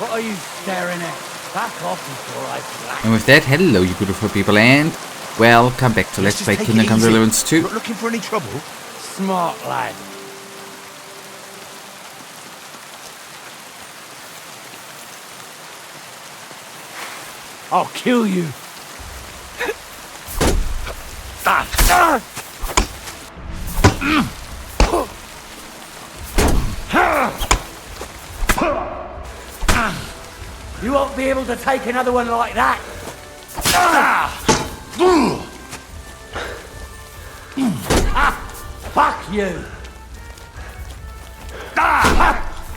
What are you staring at? Back off before I flash. And with that, hello you beautiful people, and welcome back to Let's Play Kingdom Come Deliverance 2. Not looking for any trouble? Smart lad. I'll kill you. You won't be able to take another one like that. Fuck you.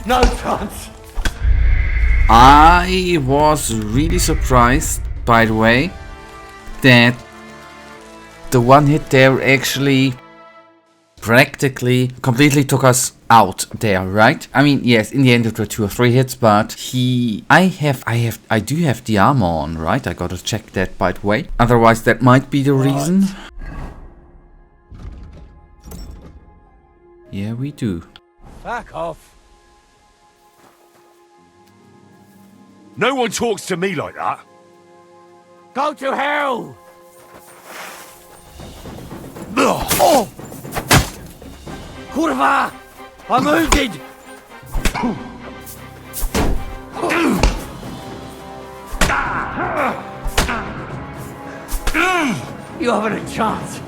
No chance. I was really surprised, by the way, that the one hit there actually practically completely took us out there, right? I mean, yes, in the end it were 2 or 3 hits, but I do have the armor on, right? I gotta check that, by the way. Otherwise, that might be the reason. Yeah, we do. Back off. No one talks to me like that. Go to hell! Oh! Kurva! I'm wounded! You haven't a chance.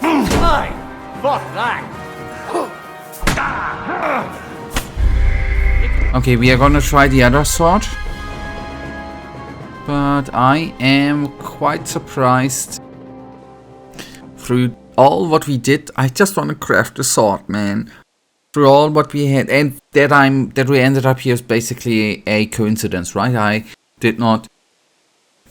Hey! Fuck that! Okay, we are gonna try the other sword. But I am quite surprised. Through all what we did, I just want to craft a sword, man. Through all what we had, and that we ended up here is basically a coincidence, right? I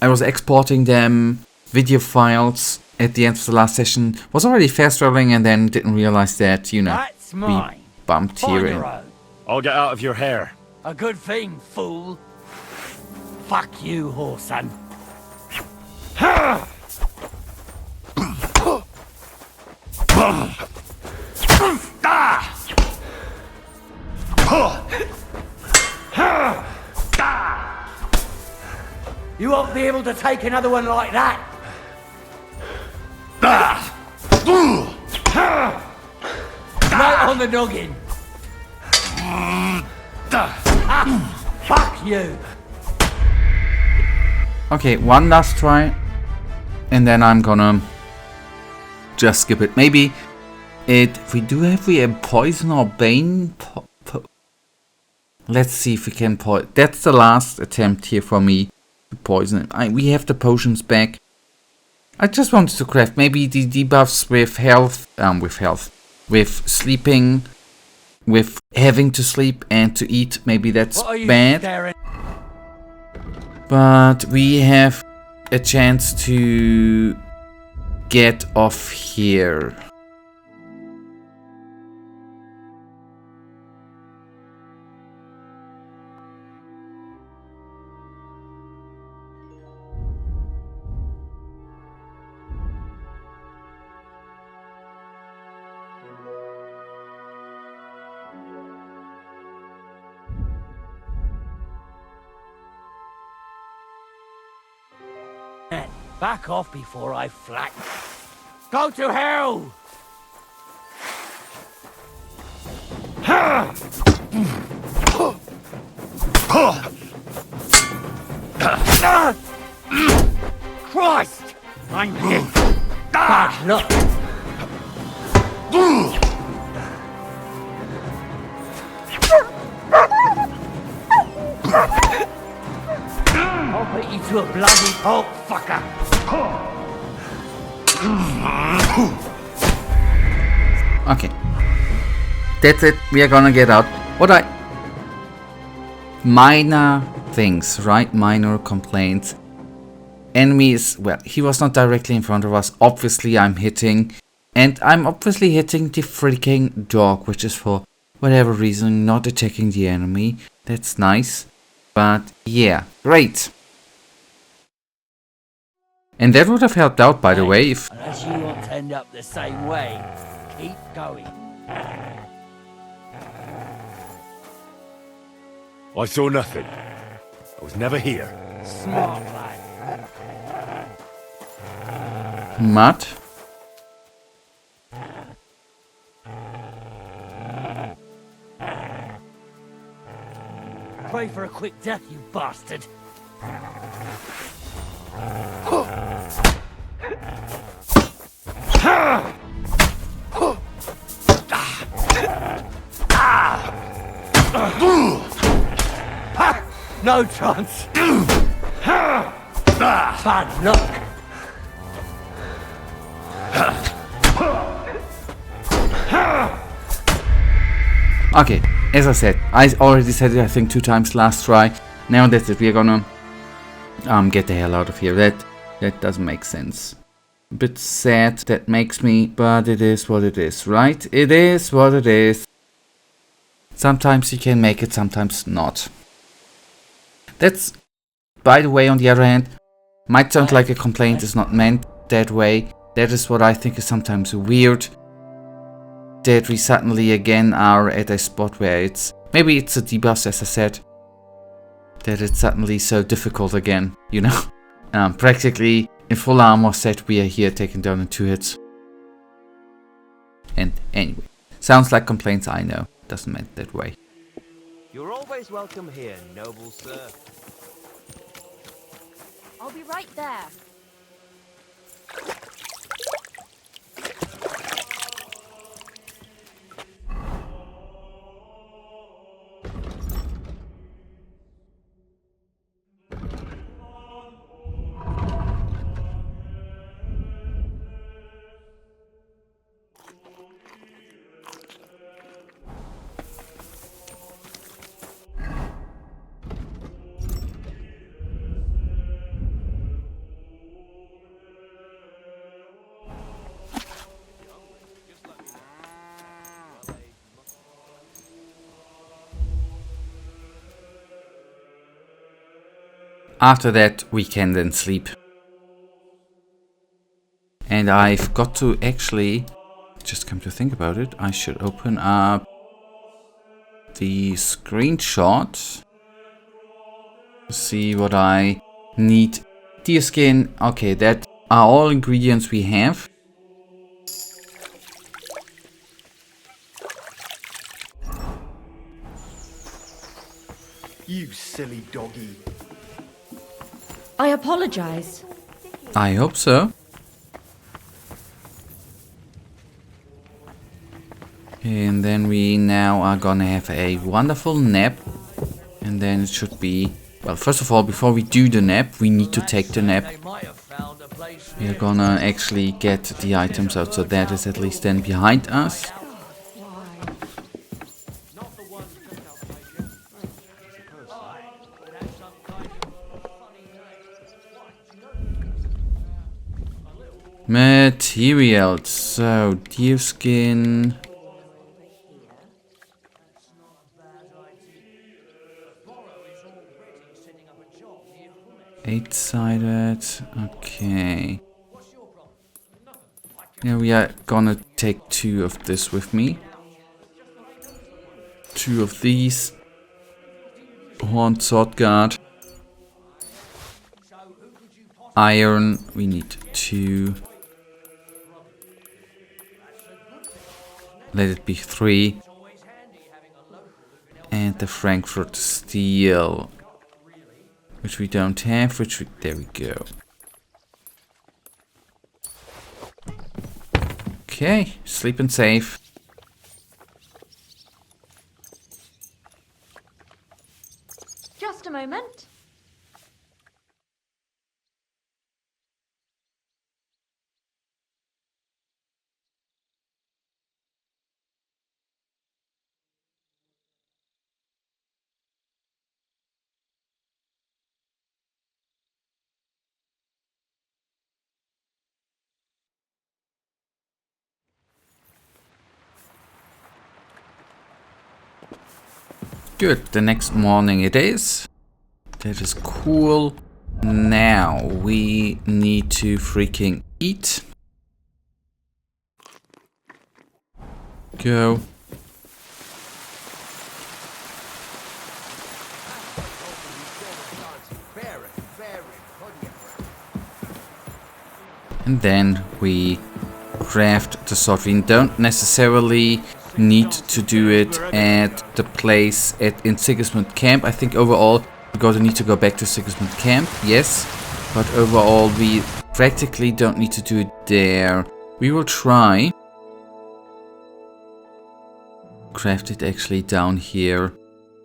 was exporting them video files at the end of the last session. Was already fast traveling and then didn't realize that, you know, That's mine. we bumped Find here your in. own. I'll get out of your hair. A good thing, fool. Fuck you, whoreson. You won't be able to take another one like that. Right on the noggin. Fuck you. Okay, one last try. And then I'm gonna just skip it. Maybe have we a poison or bane? Let's see if we can poison. That's the last attempt here for me to poison it. We have the potions back. I just wanted to craft maybe the debuffs with health, with sleeping, with having to sleep and to eat. Maybe that's bad. Staring? But we have a chance to get off here. Back off before I flack. Go to hell! Christ! I'm hit. Bad luck. I'll beat you to a bloody pulp, fucker. Okay. That's it. We are gonna get out. Minor things, right? Minor complaints. Enemies, well, he was not directly in front of us. Obviously, I'm hitting. And I'm obviously hitting the freaking dog, which is for whatever reason not attacking the enemy. That's nice. But yeah, great. And that would have helped out, by the way, if... Unless you want to end up the same way, keep going. I saw nothing. I was never here. Smart lad. Mud. Pray for a quick death, you bastard. No chance. Bad luck. Okay, as I said, I already said it I think 2 times last try. Now that's it, we're gonna get the hell out of here. That doesn't make sense. A bit sad, that makes me, but it is what it is, right? It is what it is. Sometimes you can make it, sometimes not. That's, by the way, on the other hand, might sound like a complaint, is not meant that way. That is what I think is sometimes weird. That we suddenly again are at a spot where it's, maybe it's a debuff, as I said, that it's suddenly so difficult again, you know? Practically in full armor set we are here taken down in 2 hits. And anyway, sounds like complaints, I know, doesn't meant that way. You're always welcome here, noble sir. I'll be right there. After that we can then sleep. And I've got to actually, just come to think about it, I should open up the screenshot. See what I need. Deer skin, okay, that are all ingredients we have. You silly doggy. I apologize. I hope so. And then we now are gonna have a wonderful nap. And then it should be... Well, first of all, before we do the nap, we need to take the nap. We are gonna actually get the items out, so that is at least then behind us. Materials, so deer skin, 8-sided, okay. Yeah, we are gonna take 2 of this with me. 2 of these. Horned sword guard. Iron, we need 2. Let it be 3. And the Frankfurt steel, which we don't have, there we go. Okay, sleeping safe. Just a moment. Good, the next morning it is. That is cool. Now we need to freaking eat. Go. And then we craft the sword. We don't necessarily need to do it at the place in Sigismund Camp. I think overall we're going to need to go back to Sigismund Camp, yes. But overall we practically don't need to do it there. We will try craft it actually down here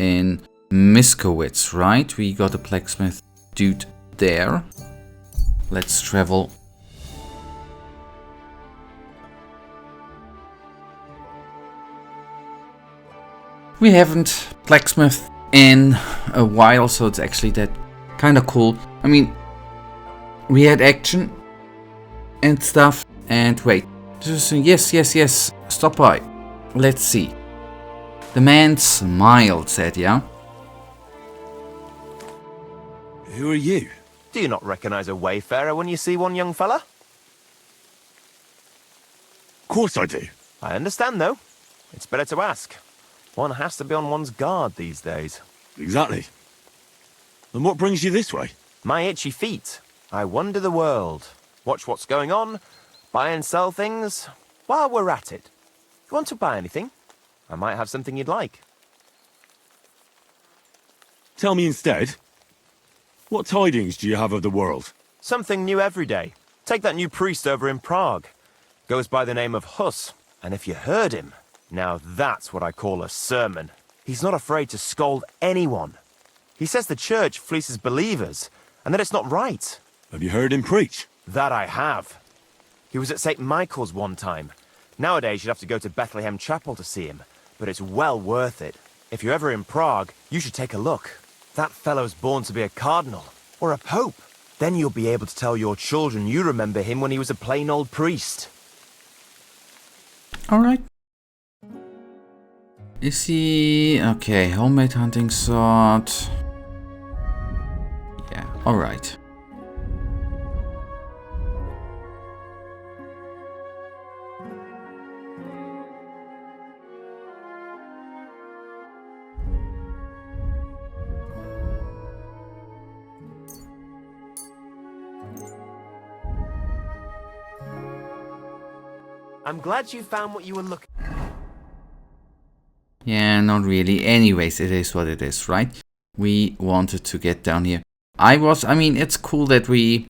in Miskowitz, right? We got a blacksmith dude there. Let's travel. We haven't blacksmith in a while, so it's actually that kind of cool. I mean, we had action and stuff, and wait, yes, stop by. Let's see. The man smiled, said, yeah? Who are you? Do you not recognize a wayfarer when you see one, young fella? Of course I do. I understand, though. It's better to ask. One has to be on one's guard these days. Exactly. And what brings you this way? My itchy feet. I wander the world. Watch what's going on. Buy and sell things. While we're at it. You want to buy anything? I might have something you'd like. Tell me instead, what tidings do you have of the world? Something new every day. Take that new priest over in Prague. Goes by the name of Huss. And if you heard him, now that's what I call a sermon. He's not afraid to scold anyone. He says the church fleeces believers, and that it's not right. Have you heard him preach? That I have. He was at St. Michael's one time. Nowadays you'd have to go to Bethlehem Chapel to see him, but it's well worth it. If you're ever in Prague, you should take a look. That fellow's born to be a cardinal, or a pope. Then you'll be able to tell your children you remember him when he was a plain old priest. Alright. Is he... okay, homemade hunting sword. Yeah, alright. I'm glad you found what you were looking for. Yeah, not really. Anyways, it is what it is, right? We wanted to get down here. I mean, it's cool that we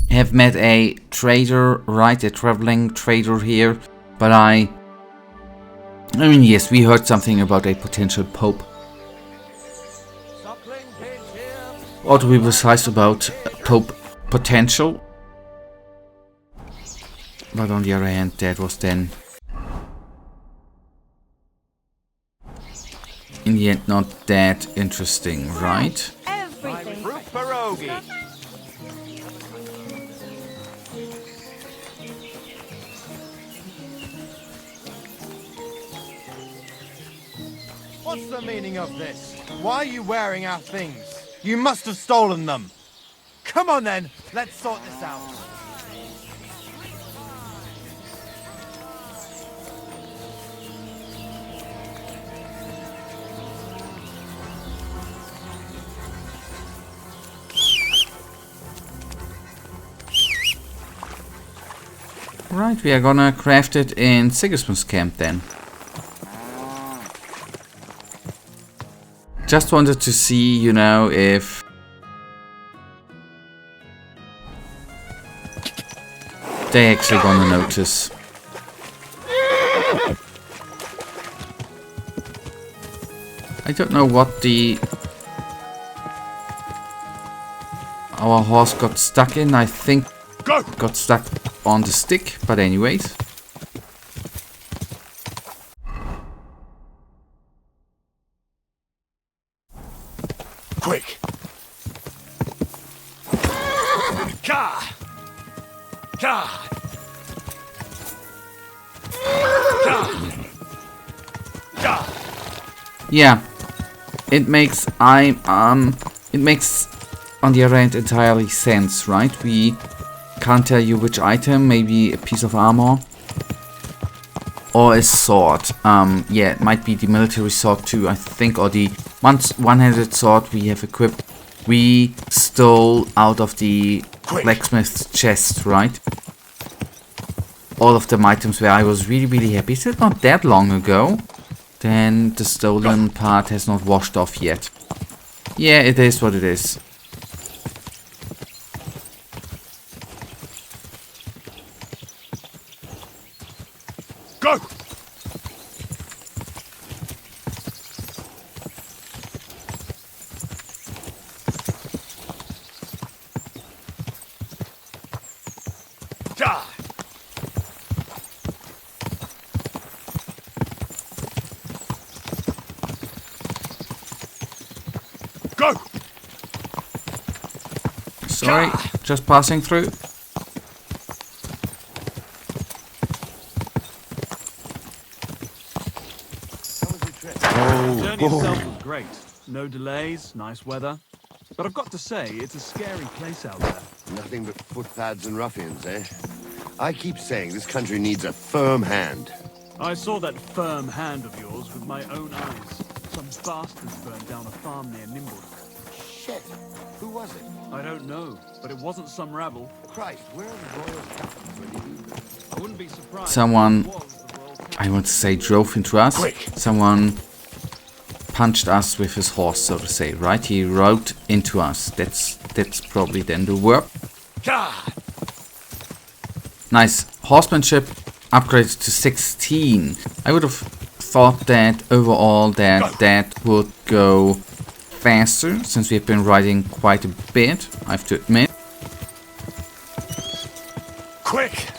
have met a trader, right? A traveling trader here. But I mean, yes, we heard something about a potential pope. Or to be precise about pope potential. But on the other hand, that was then in the end not that interesting, right? Everything. Fruit pierogi. What's the meaning of this? Why are you wearing our things? You must have stolen them. Come on then, let's sort this out. Right, we are gonna craft it in Sigismund's camp then. Just wanted to see, you know, if they actually gonna notice. I don't know what our horse got stuck in. I think got stuck on the stick, but anyways. Quick! Ka! Ka! Ka! Ka! Yeah, it makes it makes on the other hand entirely sense, right? We can't tell you which item, maybe a piece of armor or a sword. Yeah, it might be the military sword too, I think, or the one-handed sword we have equipped. We stole out of the blacksmith's chest, right? All of them items where I was really happy. Is it not that long ago? Then the stolen part has not washed off yet. Yeah, it is what it is. Go! Go! Sorry, just passing through. The journey itself was great. No delays, nice weather. But I've got to say, it's a scary place out there. Nothing but footpads and ruffians, eh? I keep saying this country needs a firm hand. I saw that firm hand of yours with my own eyes. Some bastards burned down a farm near Nimble. Shit! Who was it? I don't know, but it wasn't some rabble. Christ, where are the royal captains when you need them? I wouldn't be surprised. Someone, if it was the royal captain. I want to say, drove into us. Quick. Someone punched us with his horse, so to say, right? He rode into us. That's probably then the verb. Nice. Horsemanship upgraded to 16. I would have thought that overall that would go faster, since we've been riding quite a bit, I have to admit. Quick!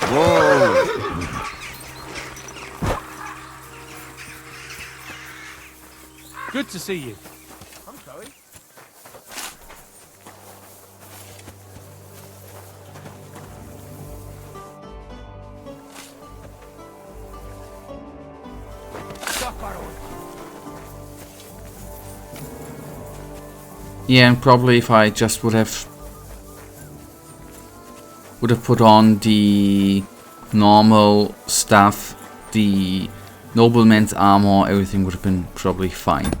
Whoa! Good to see you. I'm sorry. Yeah, and probably if I just would have put on the normal stuff, the nobleman's armor, everything would have been probably fine.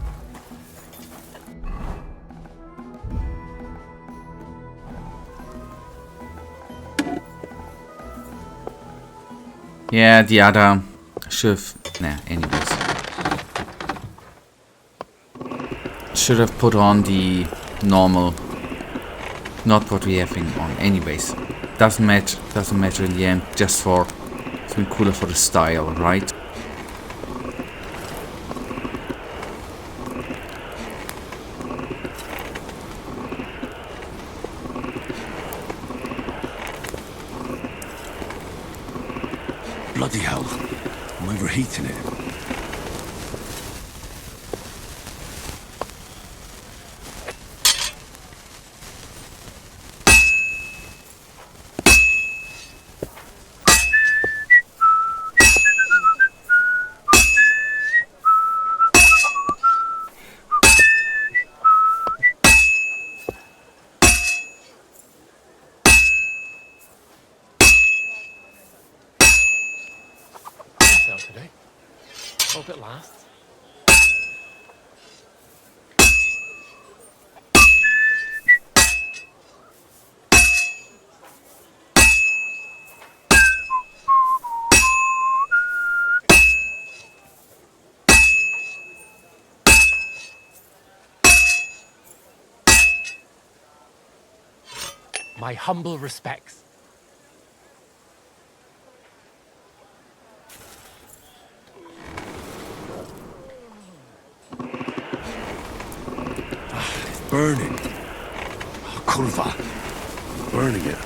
Yeah, the other should have, nah, anyways. Should have put on the normal, not what we're having on. Anyways, doesn't matter in the end. Just for something cooler for the style, right? Bloody hell. I'm overheating it. Today. Hope it lasts. My humble respects. Burning. Oh, Kurva. Burning it.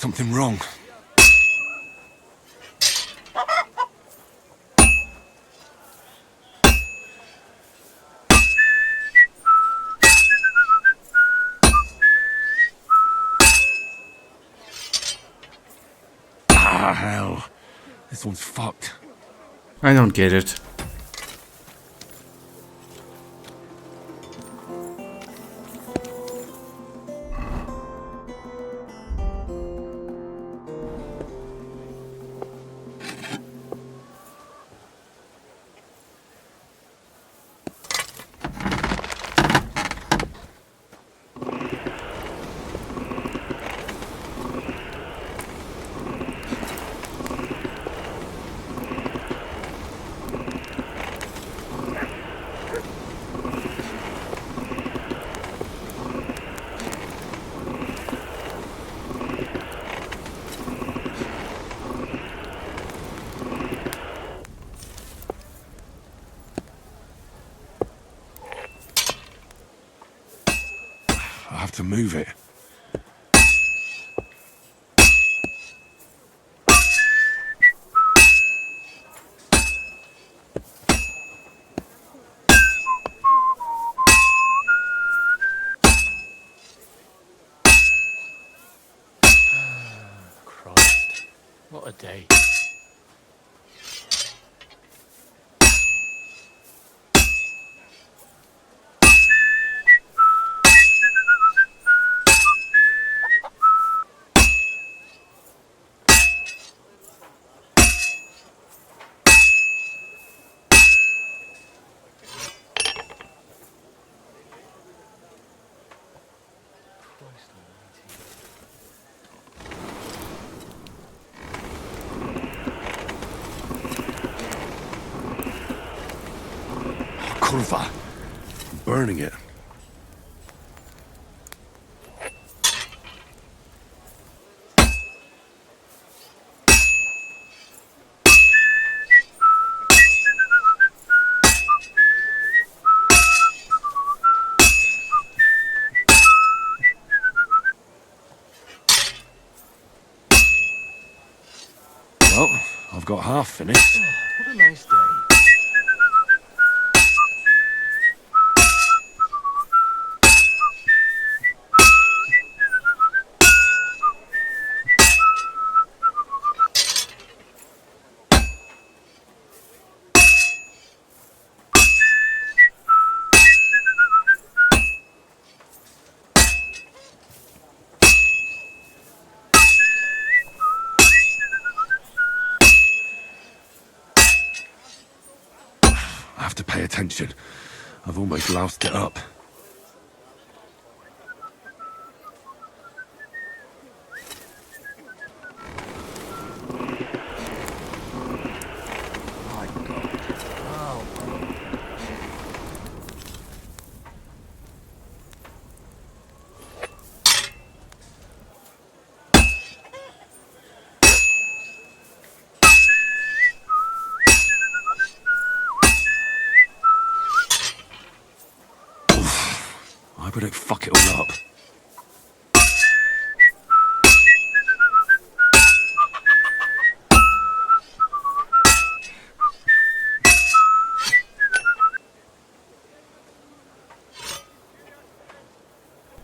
something wrong. Ah, hell. This one's fucked. I don't get it. I have to move it. Christ, what a day. Kurva. I'm burning it. Well, I've got half finished. What a nice day. I have to pay attention. I've almost loused it up. I better fuck it all up.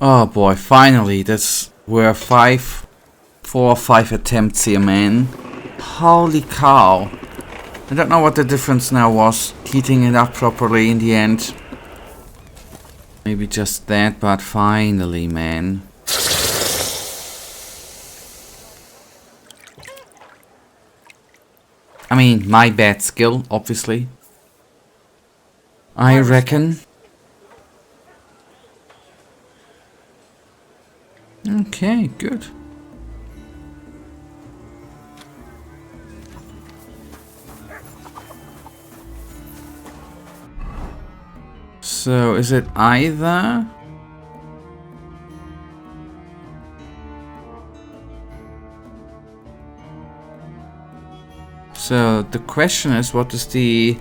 Oh boy, finally, that's were 4 or 5 attempts here, man. Holy cow. I don't know what the difference now was, heating it up properly in the end. Maybe just that, but finally, man. I mean, my bad skill, obviously. I reckon. Okay, good. So, is it either... So, the question is, what is the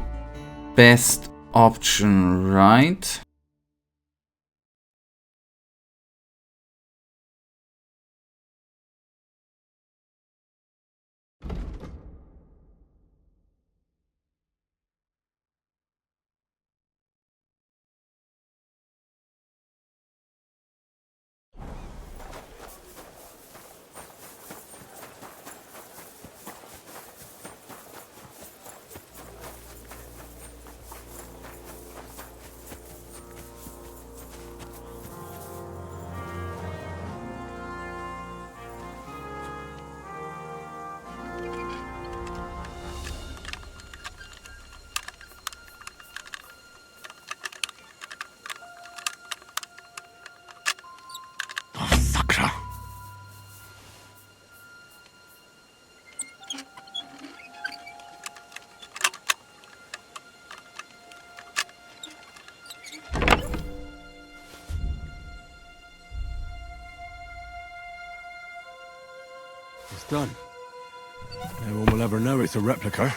best option, right? Done. No one will ever know it's a replica.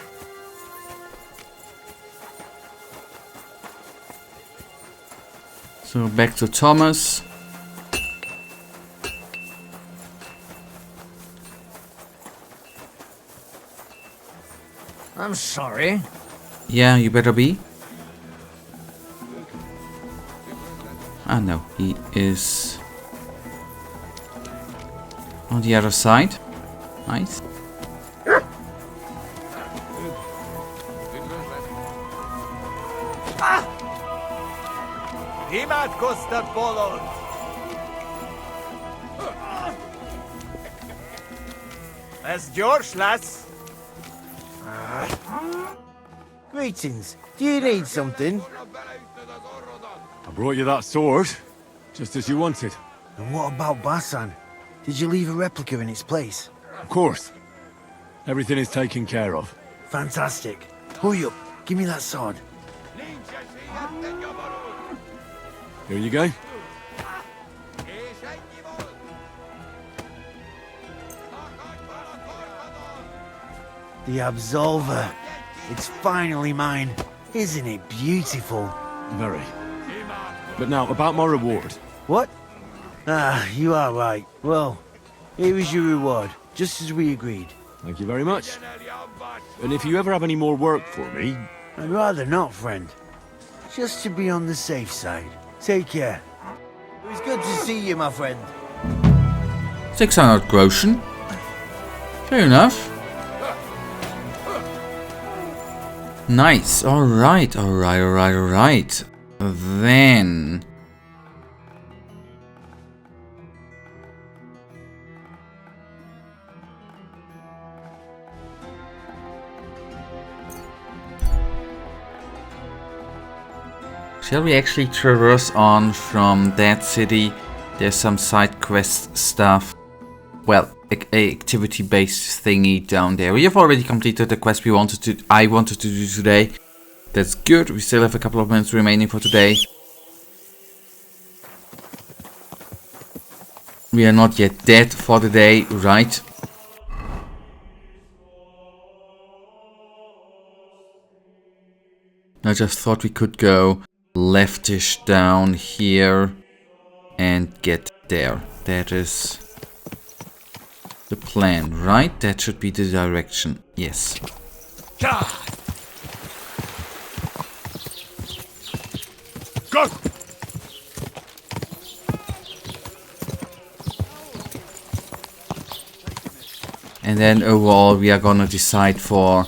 So back to Thomas. I'm sorry. Yeah, you better be. Ah, no, he is on the other side. Nice. Niemand kostet bolot! That's George, lass. Greetings. Do you need something? I brought you that sword, just as you wanted. And what about Basan? Did you leave a replica in its place? Of course. Everything is taken care of. Fantastic. Hurry up. Give me that sword. Here you go. The Absolver. It's finally mine. Isn't it beautiful? Very. But now, about my reward. What? Ah, you are right. Well, here is your reward, just as we agreed. Thank you very much. And if you ever have any more work for me... I'd rather not, friend. Just to be on the safe side. Take care. It was good to see you, my friend. 600 groschen. Fair enough. Nice. Alright, alright. Then... shall we actually traverse on from that city? There's some side quest stuff. Well, activity-based thingy down there. We have already completed the quest I wanted to do today. That's good. We still have a couple of minutes remaining for today. We are not yet dead for the day, right? I just thought we could go leftish down here and get there. That is the plan, right? That should be the direction. Yes. Go! And then overall we are gonna decide for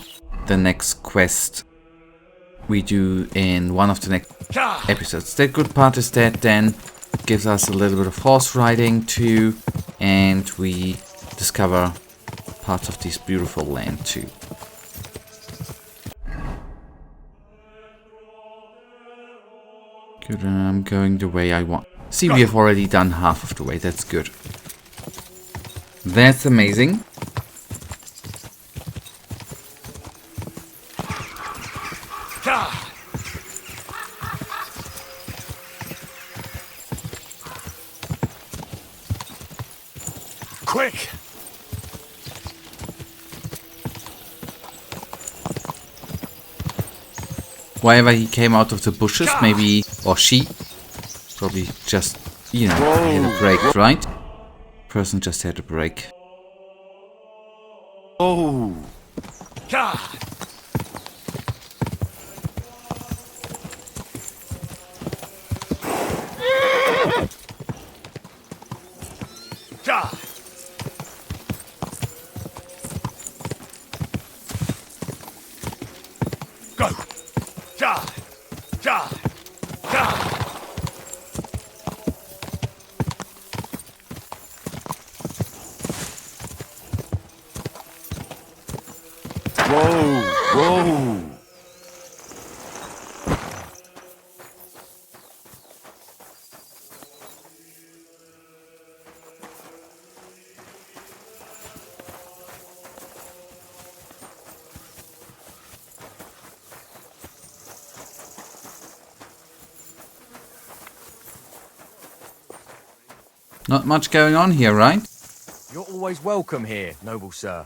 the next quest we do in one of the next episodes. The good part is that then it gives us a little bit of horse riding too, and we discover parts of this beautiful land too. Good, I'm going the way I want. See, we have already done half of the way. That's good. That's amazing. Quick! Wherever he came out of the bushes, maybe, or she, probably just, you know, had a break, right? Person just had a break. Oh! Go! Ja! Ja! Ja! Whoa! Whoa! Not much going on here, right? You're always welcome here, noble sir.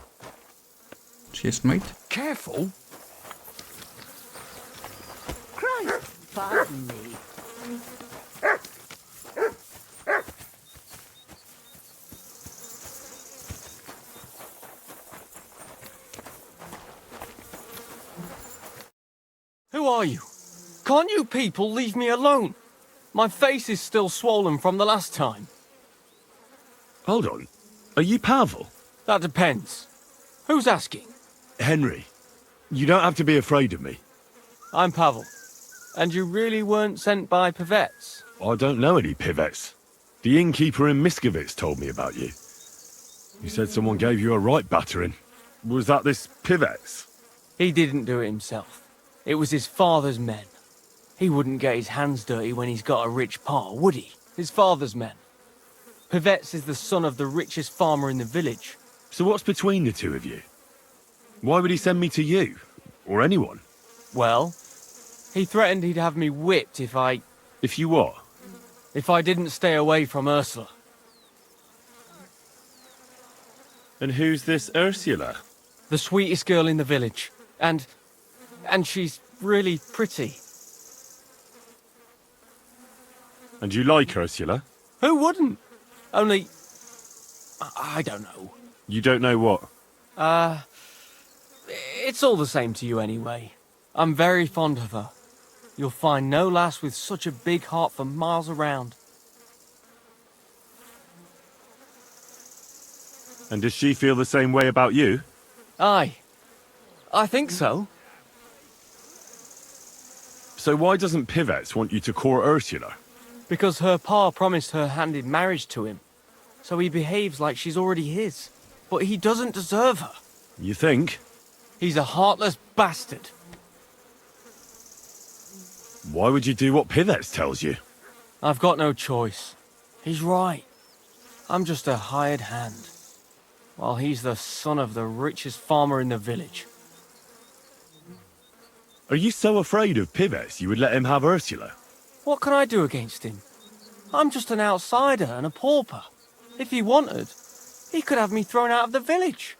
Cheers, mate. Careful. Christ, pardon me. Who are you? Can't you people leave me alone? My face is still swollen from the last time. Hold on. Are you Pavel? That depends. Who's asking? Henry, you don't have to be afraid of me. I'm Pavel. And you really weren't sent by Pivets? I don't know any Pivets. The innkeeper in Miskovitz told me about you. He said someone gave you a right battering. Was that this Pivets? He didn't do it himself. It was his father's men. He wouldn't get his hands dirty when he's got a rich pa, would he? His father's men. Pivets is the son of the richest farmer in the village. So what's between the two of you? Why would he send me to you? Or anyone? Well, he threatened he'd have me whipped if I... If you what? If I didn't stay away from Ursula. And who's this Ursula? The sweetest girl in the village. And she's really pretty. And you like Ursula? Who wouldn't? Only... I don't know. You don't know what? It's all the same to you anyway. I'm very fond of her. You'll find no lass with such a big heart for miles around. And does she feel the same way about you? Aye. I think so. So why doesn't Pivets want you to court Ursula? Because her pa promised her hand in marriage to him. So he behaves like she's already his. But he doesn't deserve her. You think? He's a heartless bastard. Why would you do what Pivets tells you? I've got no choice. He's right. I'm just a hired hand. While he's the son of the richest farmer in the village. Are you so afraid of Pivets you would let him have Ursula? What can I do against him? I'm just an outsider and a pauper. If he wanted, he could have me thrown out of the village.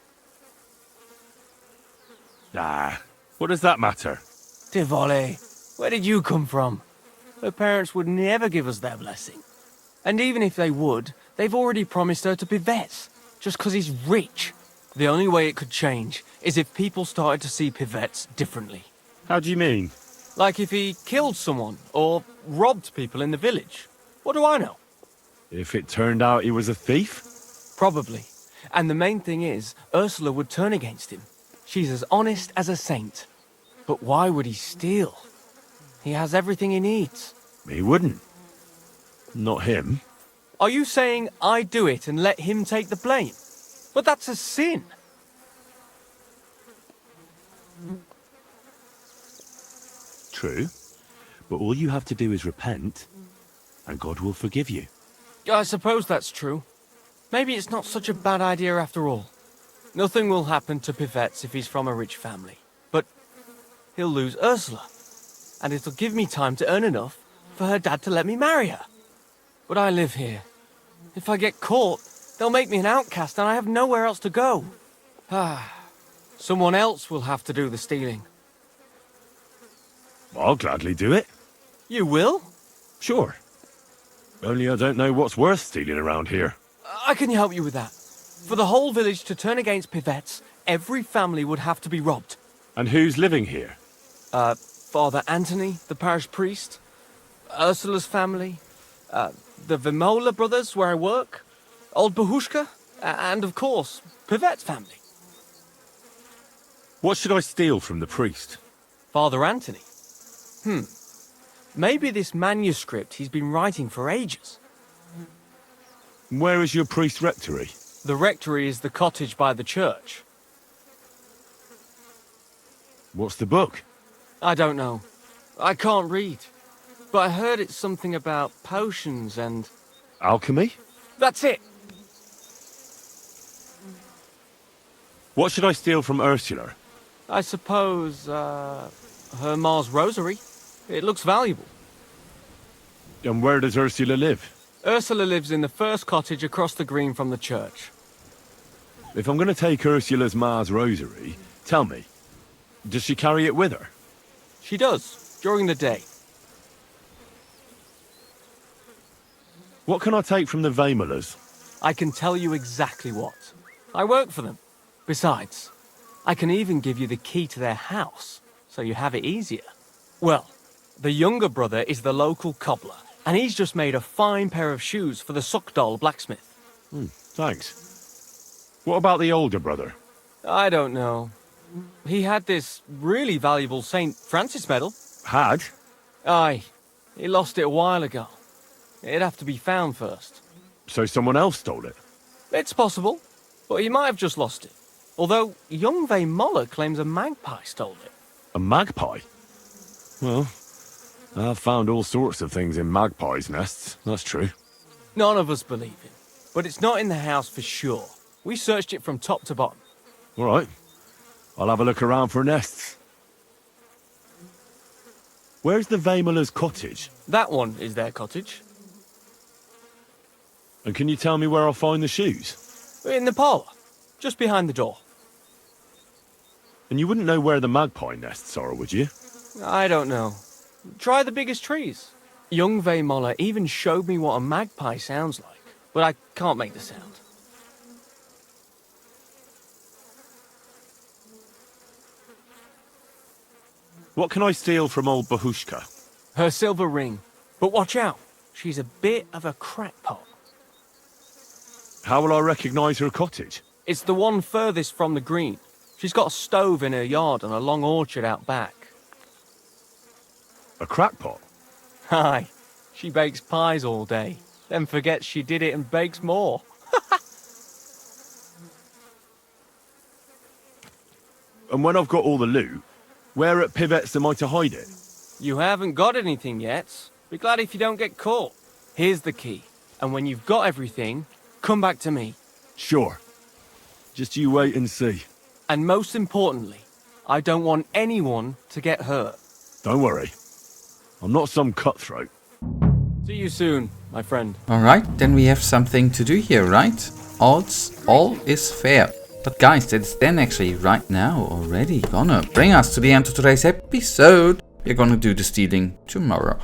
Ah, what does that matter? Tivoli, where did you come from? Her parents would never give us their blessing. And even if they would, they've already promised her to Pivets, just 'cause he's rich. The only way it could change is if people started to see Pivets differently. How do you mean? Like if he killed someone, or robbed people in the village. What do I know? If it turned out he was a thief? Probably. And the main thing is, Ursula would turn against him. She's as honest as a saint. But why would he steal? He has everything he needs. He wouldn't. Not him. Are you saying I do it and let him take the blame? But that's a sin. True. But all you have to do is repent, and God will forgive you. I suppose that's true. Maybe it's not such a bad idea after all. Nothing will happen to Pivets if he's from a rich family. But he'll lose Ursula. And it'll give me time to earn enough for her dad to let me marry her. But I live here. If I get caught, they'll make me an outcast and I have nowhere else to go. Someone else will have to do the stealing. I'll gladly do it. You will? Sure. Only I don't know what's worth stealing around here. I can help you with that. For the whole village to turn against Pivets, every family would have to be robbed. And who's living here? Father Anthony, the parish priest, Ursula's family, the Vimola brothers where I work, old Bahushka, and of course, Pivet's family. What should I steal from the priest? Father Anthony? Maybe this manuscript he's been writing for ages. Where is your priest rectory? The rectory is the cottage by the church. What's the book? I don't know. I can't read. But I heard it's something about potions and... Alchemy? That's it! What should I steal from Ursula? I suppose, her Ma's rosary. It looks valuable. And where does Ursula live? Ursula lives in the first cottage across the green from the church. If I'm going to take Ursula's Ma's rosary, tell me, does she carry it with her? She does, during the day. What can I take from the Vaemolers? I can tell you exactly what. I work for them. Besides, I can even give you the key to their house, so you have it easier. Well, the younger brother is the local cobbler, and he's just made a fine pair of shoes for the Suckdoll blacksmith. Thanks. What about the older brother? I don't know. He had this really valuable St. Francis medal. Had? Aye. He lost it a while ago. It'd have to be found first. So someone else stole it? It's possible, but he might have just lost it. Although, young Vaemola claims a magpie stole it. A magpie? Well, I've found all sorts of things in magpies' nests, that's true. None of us believe him, but it's not in the house for sure. We searched it from top to bottom. All right. I'll have a look around for nests. Where's the Vaemolers' cottage? That one is their cottage. And can you tell me where I'll find the shoes? In the parlour, just behind the door. And you wouldn't know where the magpie nests are, would you? I don't know. Try the biggest trees. Young Vaemola even showed me what a magpie sounds like, but I can't make the sound. What can I steal from old Bahushka? Her silver ring. But watch out, she's a bit of a crackpot. How will I recognise her cottage? It's the one furthest from the green. She's got a stove in her yard and a long orchard out back. A crackpot? Aye, she bakes pies all day, then forgets she did it and bakes more. And when I've got all the loot, where at Pivet's am I to hide it? You haven't got anything yet. Be glad if you don't get caught. Here's the key, and when you've got everything, come back to me. Sure. Just you wait and see. And most importantly, I don't want anyone to get hurt. Don't worry. I'm not some cutthroat. See you soon, my friend. Alright, then we have something to do here, right? All is fair. But guys, that's then actually right now already gonna bring us to the end of today's episode. We're gonna do the stealing tomorrow.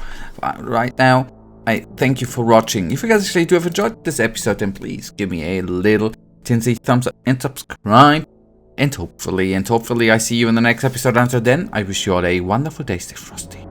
Right now, I thank you for watching. If you guys actually do have enjoyed this episode, then please give me a little tinsy thumbs up and subscribe. And hopefully I see you in the next episode. Until then, I wish you all a wonderful day. Stay frosty.